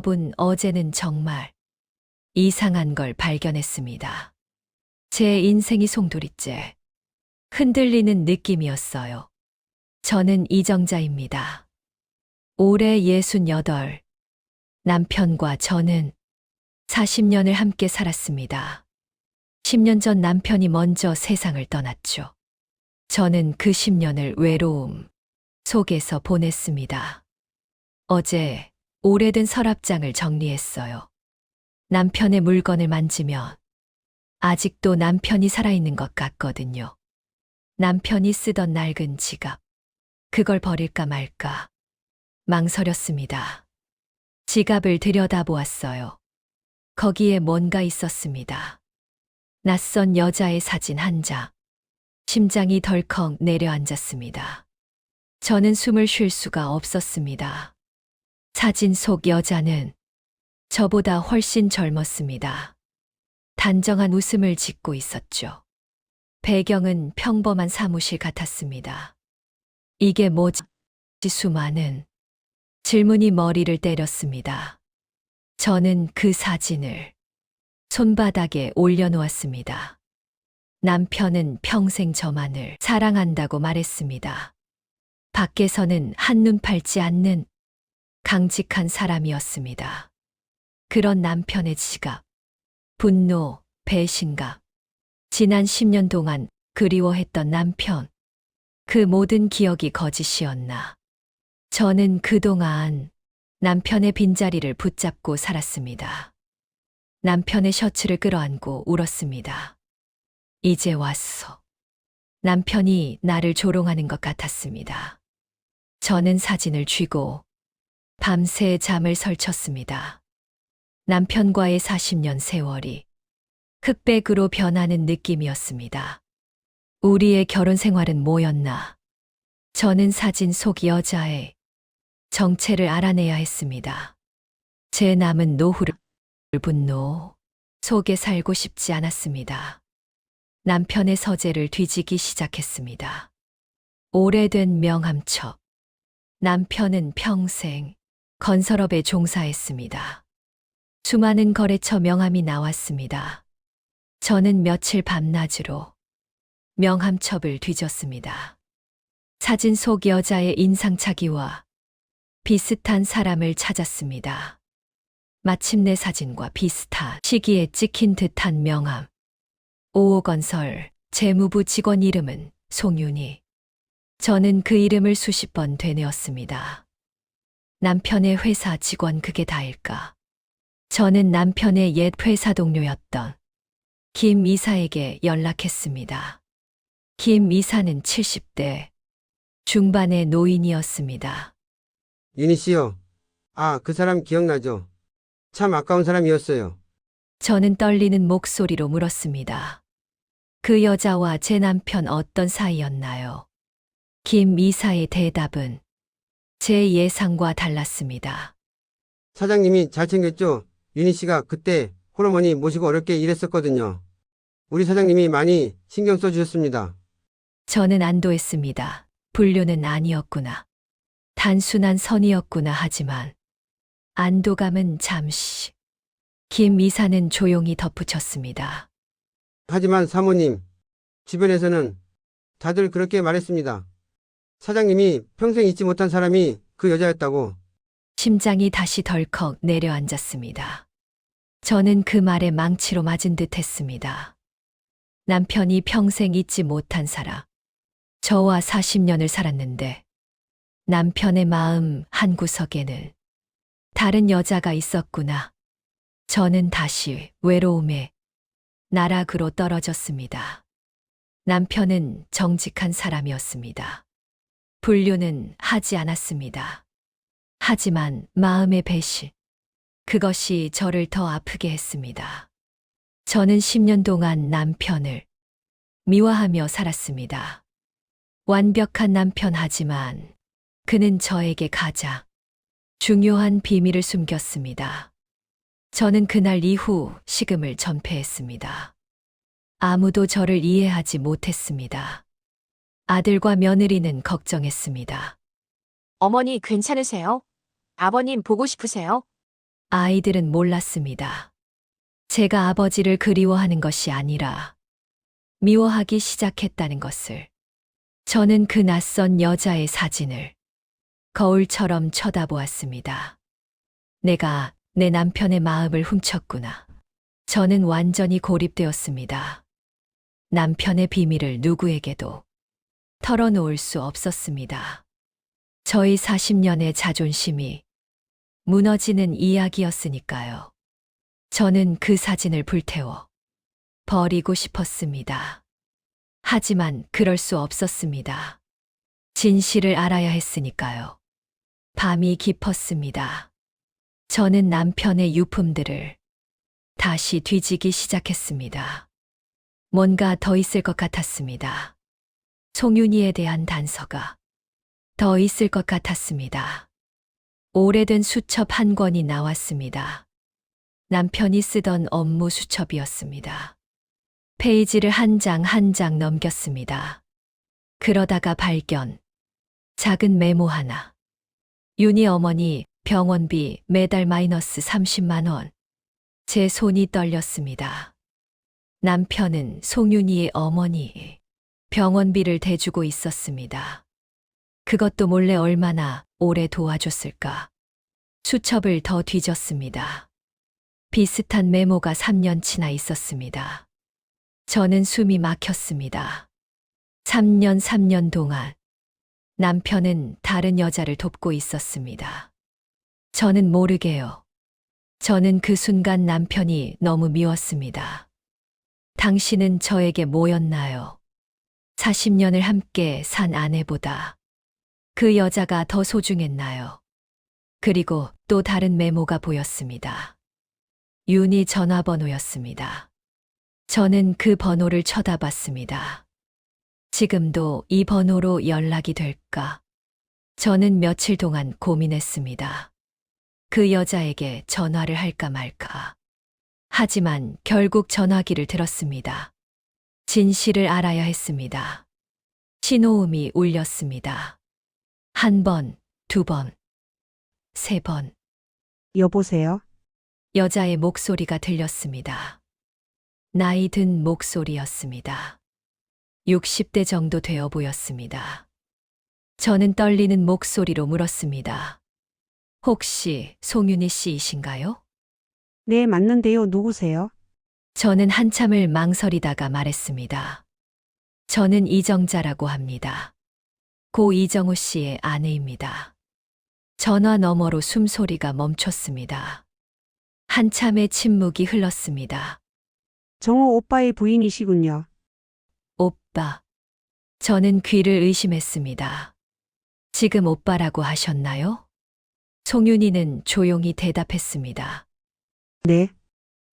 어제는 정말 이상한 걸 발견했습니다. 제 인생이 송두리째 흔들리는 느낌이었어요. 저는 이정자입니다. 올해 68. 남편과 저는 40년을 함께 살았습니다. 10년 전 남편이 먼저 세상을 떠났죠. 저는 그 10년을 외로움 속에서 보냈습니다. 어제 오래된 서랍장을 정리했어요. 남편의 물건을 만지면 아직도 남편이 살아있는 것 같거든요. 남편이 쓰던 낡은 지갑. 그걸 버릴까 말까 망설였습니다. 지갑을 들여다보았어요. 거기에 뭔가 있었습니다. 낯선 여자의 사진 한 장. 심장이 덜컥 내려앉았습니다. 저는 숨을 쉴 수가 없었습니다. 사진 속 여자는 저보다 훨씬 젊었습니다. 단정한 웃음을 짓고 있었죠. 배경은 평범한 사무실 같았습니다. 이게 뭐지? 수많은 질문이 머리를 때렸습니다. 저는 그 사진을 손바닥에 올려놓았습니다. 남편은 평생 저만을 사랑한다고 말했습니다. 밖에서는 한눈 팔지 않는 강직한 사람이었습니다. 그런 남편의 지갑, 분노, 배신감, 지난 10년 동안 그리워했던 남편, 그 모든 기억이 거짓이었나. 저는 그동안 남편의 빈자리를 붙잡고 살았습니다. 남편의 셔츠를 끌어안고 울었습니다. 이제 왔어. 남편이 나를 조롱하는 것 같았습니다. 저는 사진을 쥐고 밤새 잠을 설쳤습니다. 남편과의 40년 세월이 흑백으로 변하는 느낌이었습니다. 우리의 결혼 생활은 뭐였나? 저는 사진 속 여자의 정체를 알아내야 했습니다. 제 남은 노후를 분노 속에 살고 싶지 않았습니다. 남편의 서재를 뒤지기 시작했습니다. 오래된 명함첩. 남편은 평생 건설업에 종사했습니다. 수많은 거래처 명함이 나왔습니다. 저는 며칠 밤낮으로 명함첩을 뒤졌습니다. 사진 속 여자의 인상착의와 비슷한 사람을 찾았습니다. 마침내 사진과 비슷한 시기에 찍힌 듯한 명함. 5호건설 재무부 직원 이름은 송윤희. 저는 그 이름을 수십 번 되뇌었습니다. 남편의 회사 직원 그게 다일까? 저는 남편의 옛 회사 동료였던 김 이사에게 연락했습니다. 김 이사는 70대 중반의 노인이었습니다. 윤희 씨요. 아, 그 사람 기억나죠? 참 아까운 사람이었어요. 저는 떨리는 목소리로 물었습니다. 그 여자와 제 남편 어떤 사이였나요? 김 이사의 대답은 제 예상과 달랐습니다. 사장님이 잘 챙겼죠? 윤희 씨가 그때 홀어머니 모시고 어렵게 일했었거든요. 우리 사장님이 많이 신경 써주셨습니다. 저는 안도했습니다. 불륜은 아니었구나. 단순한 선이었구나 하지만 안도감은 잠시. 김 이사는 조용히 덧붙였습니다. 하지만 사모님, 주변에서는 다들 그렇게 말했습니다. 사장님이 평생 잊지 못한 사람이 그 여자였다고. 심장이 다시 덜컥 내려앉았습니다. 저는 그 말에 망치로 맞은 듯 했습니다. 남편이 평생 잊지 못한 사람. 저와 40년을 살았는데 남편의 마음 한구석에는 다른 여자가 있었구나. 저는 다시 외로움의 나락으로 떨어졌습니다. 남편은 정직한 사람이었습니다. 불륜은 하지 않았습니다. 하지만 마음의 배신, 그것이 저를 더 아프게 했습니다. 저는 10년 동안 남편을 미워하며 살았습니다. 완벽한 남편 하지만 그는 저에게 가장 중요한 비밀을 숨겼습니다. 저는 그날 이후 식음을 전폐했습니다. 아무도 저를 이해하지 못했습니다. 아들과 며느리는 걱정했습니다. 어머니 괜찮으세요? 아버님 보고 싶으세요? 아이들은 몰랐습니다. 제가 아버지를 그리워하는 것이 아니라 미워하기 시작했다는 것을. 저는 그 낯선 여자의 사진을 거울처럼 쳐다보았습니다. 내가 내 남편의 마음을 훔쳤구나. 저는 완전히 고립되었습니다. 남편의 비밀을 누구에게도 털어놓을 수 없었습니다. 저희 40년의 자존심이 무너지는 이야기였으니까요. 저는 그 사진을 불태워 버리고 싶었습니다. 하지만 그럴 수 없었습니다. 진실을 알아야 했으니까요. 밤이 깊었습니다. 저는 남편의 유품들을 다시 뒤지기 시작했습니다. 뭔가 더 있을 것 같았습니다. 송윤희에 대한 단서가 더 있을 것 같았습니다. 오래된 수첩 한 권이 나왔습니다. 남편이 쓰던 업무 수첩이었습니다. 페이지를 한 장 한 장 넘겼습니다. 그러다가 발견. 작은 메모 하나. 윤희 어머니 병원비 매달 마이너스 30만 원. 제 손이 떨렸습니다. 남편은 송윤희의 어머니 병원비를 대주고 있었습니다. 그것도 몰래 얼마나 오래 도와줬을까. 수첩을 더 뒤졌습니다. 비슷한 메모가 3년치나 있었습니다. 저는 숨이 막혔습니다. 3년 동안 남편은 다른 여자를 돕고 있었습니다. 저는 모르게요. 저는 그 순간 남편이 너무 미웠습니다. 당신은 저에게 뭐였나요? 40년을 함께 산 아내보다 그 여자가 더 소중했나요? 그리고 또 다른 메모가 보였습니다. 윤희 전화번호였습니다. 저는 그 번호를 쳐다봤습니다. 지금도 이 번호로 연락이 될까? 저는 며칠 동안 고민했습니다. 그 여자에게 전화를 할까 말까. 하지만 결국 전화기를 들었습니다. 진실을 알아야 했습니다. 신호음이 울렸습니다. 한 번, 두 번, 세 번. 여보세요? 여자의 목소리가 들렸습니다. 나이 든 목소리였습니다. 60대 정도 되어 보였습니다. 저는 떨리는 목소리로 물었습니다. 혹시 송윤희 씨이신가요? 네, 맞는데요. 누구세요? 저는 한참을 망설이다가 말했습니다. 저는 이정자라고 합니다. 고 이정우 씨의 아내입니다. 전화 너머로 숨소리가 멈췄습니다. 한참의 침묵이 흘렀습니다. 정호 오빠의 부인이시군요. 오빠. 저는 귀를 의심했습니다. 지금 오빠라고 하셨나요? 송윤희는 조용히 대답했습니다. 네.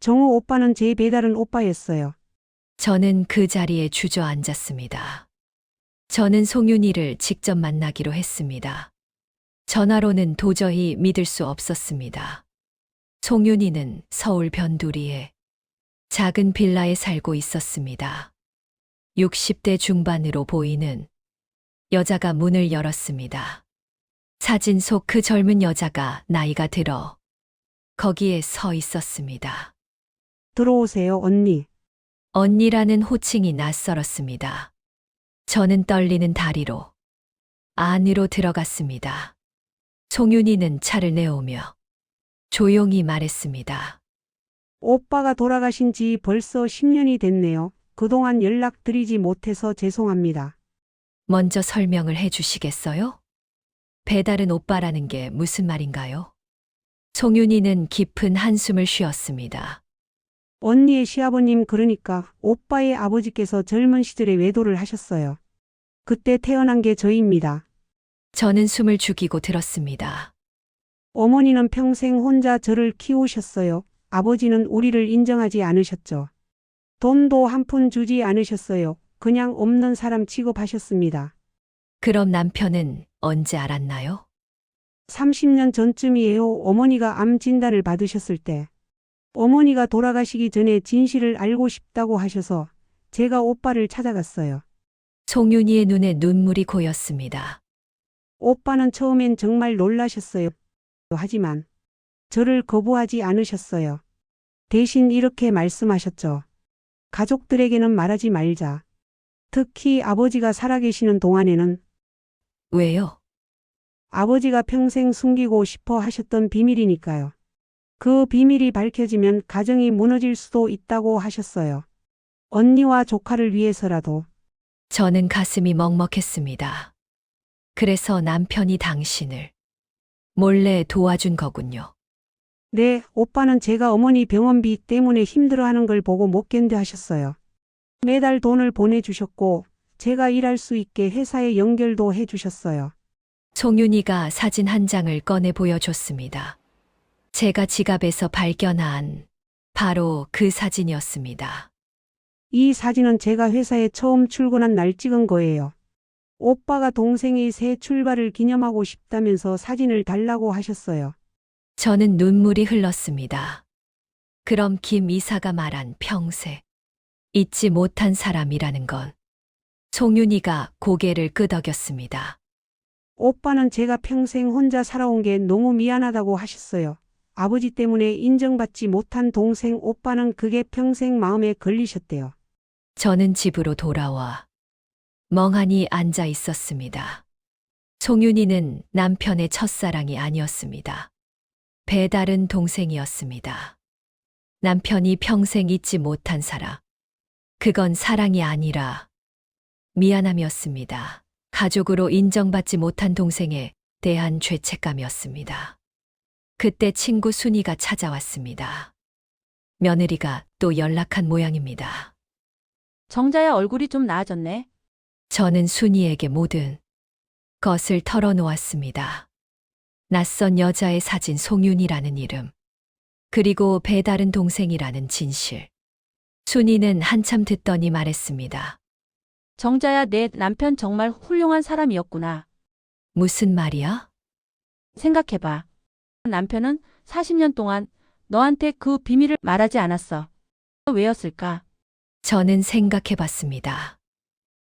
정호 오빠는 제 배다른 오빠였어요. 저는 그 자리에 주저앉았습니다. 저는 송윤희를 직접 만나기로 했습니다. 전화로는 도저히 믿을 수 없었습니다. 송윤희는 서울 변두리에 작은 빌라에 살고 있었습니다. 60대 중반으로 보이는 여자가 문을 열었습니다. 사진 속 그 젊은 여자가 나이가 들어 거기에 서 있었습니다. 들어오세요, 언니. 언니라는 호칭이 낯설었습니다. 저는 떨리는 다리로 안으로 들어갔습니다. 송윤희는 차를 내오며 조용히 말했습니다. 오빠가 돌아가신 지 벌써 10년이 됐네요. 그동안 연락드리지 못해서 죄송합니다. 먼저 설명을 해 주시겠어요? 배다른 오빠라는 게 무슨 말인가요? 송윤희는 깊은 한숨을 쉬었습니다. 언니의 시아버님 그러니까 오빠의 아버지께서 젊은 시절에 외도를 하셨어요. 그때 태어난 게 저입니다. 저는 숨을 죽이고 들었습니다. 어머니는 평생 혼자 저를 키우셨어요. 아버지는 우리를 인정하지 않으셨죠. 돈도 한 푼 주지 않으셨어요. 그냥 없는 사람 취급하셨습니다. 그럼 남편은 언제 알았나요? 30년 전쯤이에요. 어머니가 암 진단을 받으셨을 때. 어머니가 돌아가시기 전에 진실을 알고 싶다고 하셔서 제가 오빠를 찾아갔어요. 송윤희의 눈에 눈물이 고였습니다. 오빠는 처음엔 정말 놀라셨어요. 하지만 저를 거부하지 않으셨어요. 대신 이렇게 말씀하셨죠. 가족들에게는 말하지 말자. 특히 아버지가 살아계시는 동안에는. 왜요? 아버지가 평생 숨기고 싶어 하셨던 비밀이니까요. 그 비밀이 밝혀지면 가정이 무너질 수도 있다고 하셨어요. 언니와 조카를 위해서라도. 저는 가슴이 먹먹했습니다. 그래서 남편이 당신을 몰래 도와준 거군요. 네, 오빠는 제가 어머니 병원비 때문에 힘들어하는 걸 보고 못 견뎌 하셨어요. 매달 돈을 보내주셨고, 제가 일할 수 있게 회사에 연결도 해주셨어요. 송윤이가 사진 한 장을 꺼내 보여줬습니다. 제가 지갑에서 발견한 바로 그 사진이었습니다. 이 사진은 제가 회사에 처음 출근한 날 찍은 거예요. 오빠가 동생의 새 출발을 기념하고 싶다면서 사진을 달라고 하셨어요. 저는 눈물이 흘렀습니다. 그럼 김 이사가 말한 평생 잊지 못한 사람이라는 건 송윤이가 고개를 끄덕였습니다. 오빠는 제가 평생 혼자 살아온 게 너무 미안하다고 하셨어요. 아버지 때문에 인정받지 못한 동생 오빠는 그게 평생 마음에 걸리셨대요. 저는 집으로 돌아와 멍하니 앉아 있었습니다. 송윤이는 남편의 첫사랑이 아니었습니다. 배다른 동생이었습니다. 남편이 평생 잊지 못한 사람. 그건 사랑이 아니라 미안함이었습니다. 가족으로 인정받지 못한 동생에 대한 죄책감이었습니다. 그때 친구 순이가 찾아왔습니다. 며느리가 또 연락한 모양입니다. 정자야 얼굴이 좀 나아졌네. 저는 순이에게 모든 것을 털어놓았습니다. 낯선 여자의 사진 송윤이라는 이름, 그리고 배다른 동생이라는 진실. 순이는 한참 듣더니 말했습니다. 정자야 내 남편 정말 훌륭한 사람이었구나. 무슨 말이야? 생각해봐. 남편은 40년 동안 너한테 그 비밀을 말하지 않았어. 왜였을까? 저는 생각해봤습니다.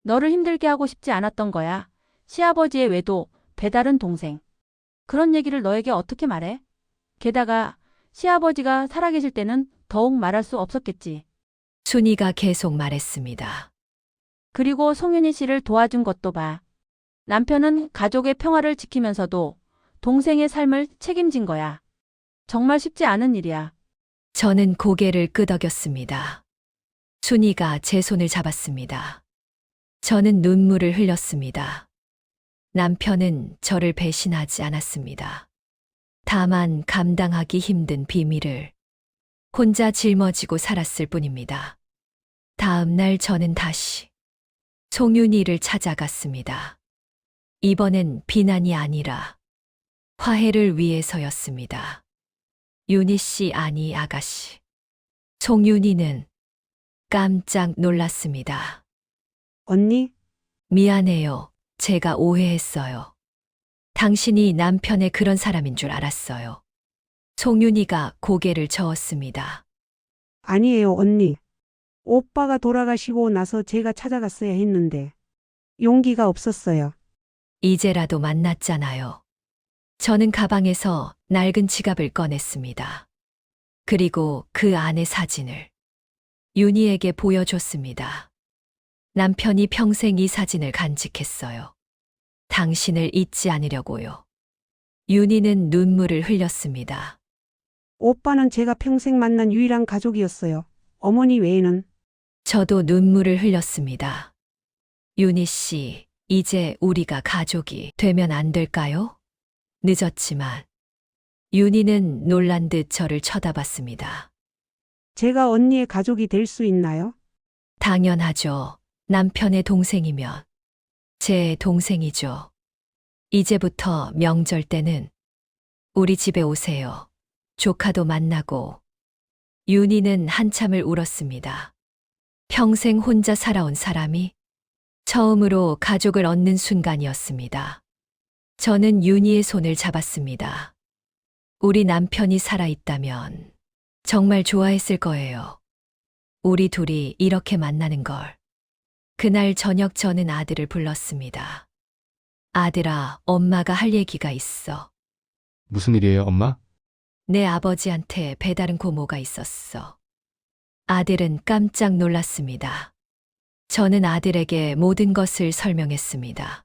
너를 힘들게 하고 싶지 않았던 거야. 시아버지의 외도, 배다른 동생. 그런 얘기를 너에게 어떻게 말해? 게다가 시아버지가 살아계실 때는 더욱 말할 수 없었겠지. 순이가 계속 말했습니다. 그리고 송윤희 씨를 도와준 것도 봐. 남편은 가족의 평화를 지키면서도 동생의 삶을 책임진 거야. 정말 쉽지 않은 일이야. 저는 고개를 끄덕였습니다. 순이가 제 손을 잡았습니다. 저는 눈물을 흘렸습니다. 남편은 저를 배신하지 않았습니다. 다만 감당하기 힘든 비밀을 혼자 짊어지고 살았을 뿐입니다. 다음 날 저는 다시 송윤이를 찾아갔습니다. 이번엔 비난이 아니라 화해를 위해서였습니다. 윤희 씨 아니 아가씨. 송윤이는 깜짝 놀랐습니다. 언니, 미안해요. 제가 오해했어요. 당신이 남편의 그런 사람인 줄 알았어요. 송윤이가 고개를 저었습니다. 아니에요, 언니. 오빠가 돌아가시고 나서 제가 찾아갔어야 했는데 용기가 없었어요. 이제라도 만났잖아요. 저는 가방에서 낡은 지갑을 꺼냈습니다. 그리고 그 안의 사진을 윤희에게 보여줬습니다. 남편이 평생 이 사진을 간직했어요. 당신을 잊지 않으려고요. 윤희는 눈물을 흘렸습니다. 오빠는 제가 평생 만난 유일한 가족이었어요. 어머니 외에는. 저도 눈물을 흘렸습니다. 윤희 씨, 이제 우리가 가족이 되면 안 될까요? 늦었지만. 윤희는 놀란 듯 저를 쳐다봤습니다. 제가 언니의 가족이 될 수 있나요? 당연하죠. 남편의 동생이면 제 동생이죠. 이제부터 명절 때는 우리 집에 오세요. 조카도 만나고. 윤희는 한참을 울었습니다. 평생 혼자 살아온 사람이 처음으로 가족을 얻는 순간이었습니다. 저는 윤희의 손을 잡았습니다. 우리 남편이 살아있다면 정말 좋아했을 거예요. 우리 둘이 이렇게 만나는 걸. 그날 저녁 저는 아들을 불렀습니다. 아들아, 엄마가 할 얘기가 있어. 무슨 일이에요, 엄마? 내 아버지한테 배다른 고모가 있었어. 아들은 깜짝 놀랐습니다. 저는 아들에게 모든 것을 설명했습니다.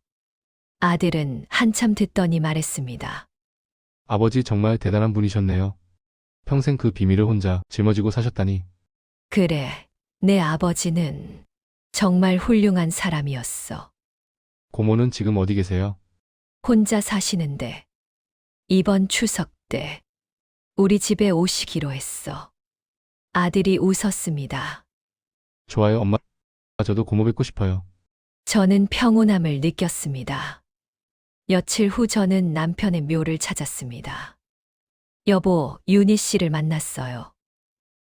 아들은 한참 듣더니 말했습니다. 아버지 정말 대단한 분이셨네요. 평생 그 비밀을 혼자 짊어지고 사셨다니. 그래, 내 아버지는 정말 훌륭한 사람이었어. 고모는 지금 어디 계세요? 혼자 사시는데 이번 추석 때 우리 집에 오시기로 했어. 아들이 웃었습니다. 좋아요, 엄마. 저도 고모 뵙고 싶어요. 저는 평온함을 느꼈습니다. 며칠 후 저는 남편의 묘를 찾았습니다. 여보, 윤희 씨를 만났어요.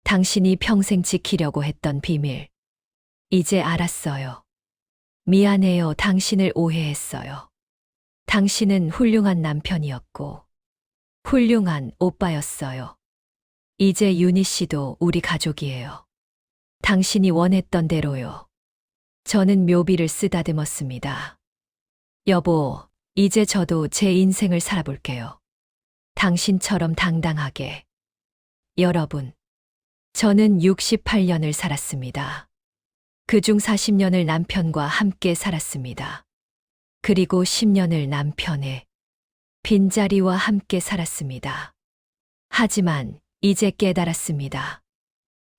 당신이 평생 지키려고 했던 비밀. 이제 알았어요. 미안해요. 당신을 오해했어요. 당신은 훌륭한 남편이었고, 훌륭한 오빠였어요. 이제 윤희 씨도 우리 가족이에요. 당신이 원했던 대로요. 저는 묘비를 쓰다듬었습니다. 여보, 이제 저도 제 인생을 살아볼게요. 당신처럼 당당하게. 여러분, 저는 68년을 살았습니다. 그중 40년을 남편과 함께 살았습니다. 그리고 10년을 남편의 빈자리와 함께 살았습니다. 하지만 이제 깨달았습니다.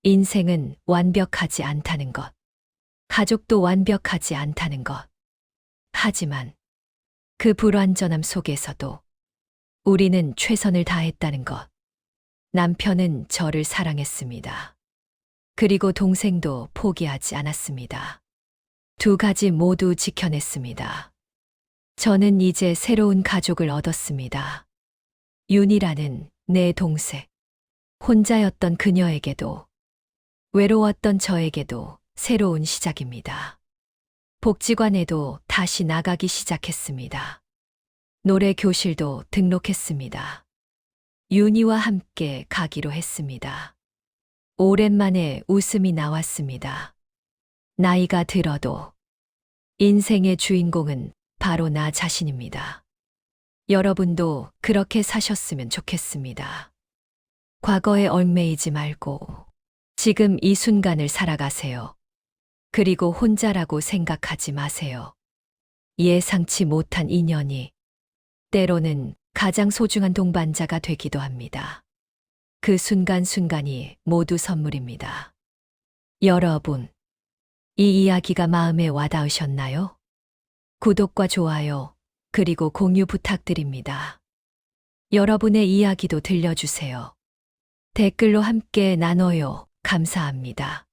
인생은 완벽하지 않다는 것. 가족도 완벽하지 않다는 것. 하지만 그 불완전함 속에서도 우리는 최선을 다했다는 것. 남편은 저를 사랑했습니다. 그리고 동생도 포기하지 않았습니다. 두 가지 모두 지켜냈습니다. 저는 이제 새로운 가족을 얻었습니다. 윤이라는 내 동생. 혼자였던 그녀에게도, 외로웠던 저에게도 새로운 시작입니다. 복지관에도 다시 나가기 시작했습니다. 노래 교실도 등록했습니다. 윤희와 함께 가기로 했습니다. 오랜만에 웃음이 나왔습니다. 나이가 들어도 인생의 주인공은 바로 나 자신입니다. 여러분도 그렇게 사셨으면 좋겠습니다. 과거에 얽매이지 말고 지금 이 순간을 살아가세요. 그리고 혼자라고 생각하지 마세요. 예상치 못한 인연이 때로는 가장 소중한 동반자가 되기도 합니다. 그 순간순간이 모두 선물입니다. 여러분, 이 이야기가 마음에 와닿으셨나요? 구독과 좋아요, 그리고 공유 부탁드립니다. 여러분의 이야기도 들려주세요. 댓글로 함께 나눠요. 감사합니다.